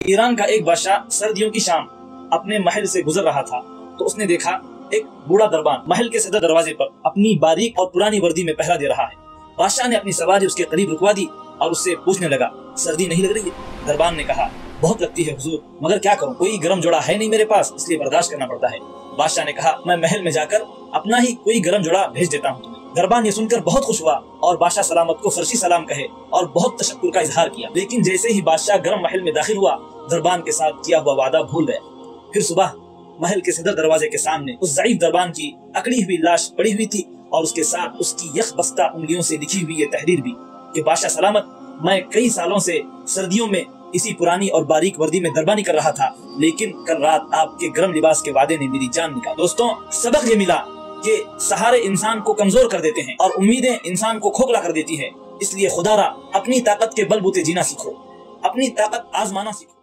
ایران کا ایک بادشاہ سردیوں کی شام اپنے محل سے گزر رہا تھا تو اس نے دیکھا ایک بوڑھا دربان محل کے صدر دروازے پر اپنی باریک اور پرانی وردی میں پہرا دے رہا ہے۔ بادشاہ نے اپنی سواری اس کے قریب رکوا دی اور اس سے پوچھنے لگا، سردی نہیں لگ رہی ہے؟ دربان نے کہا، بہت لگتی ہے حضور، مگر کیا کروں، کوئی گرم جوڑا ہے نہیں میرے پاس، اس لیے برداشت کرنا پڑتا ہے۔ بادشاہ نے کہا، میں محل میں جا کر اپنا ہی کوئی گرم جوڑا بھیج دیتا ہوں تمہیں۔ دربان یہ سن کر بہت خوش ہوا اور بادشاہ سلامت کو فرشی سلام کہے اور بہت تشکر کا اظہار کیا، لیکن جیسے ہی بادشاہ گرم محل میں داخل ہوا دربان کے ساتھ کیا ہوا وعدہ بھول گیا۔ پھر صبح محل کے صدر دروازے کے سامنے اس ضعیف دربان کی اکڑی ہوئی لاش پڑی ہوئی تھی اور اس کے ساتھ اس کی یخ بستہ انگلیوں سے لکھی ہوئی یہ تحریر بھی کہ بادشاہ سلامت، میں کئی سالوں سے سردیوں میں اسی پرانی اور باریک وردی میں دربانی کر رہا تھا، لیکن کل رات آپ کے گرم لباس کے وعدے نے میری جان نکالی۔ دوستوں، سبق یہ ملا کہ سہارے انسان کو کمزور کر دیتے ہیں اور امیدیں انسان کو کھوکھلا کر دیتی ہے، اس لیے خدا را اپنی طاقت کے بل بوتے جینا سیکھو، اپنی طاقت آزمانا سیکھو۔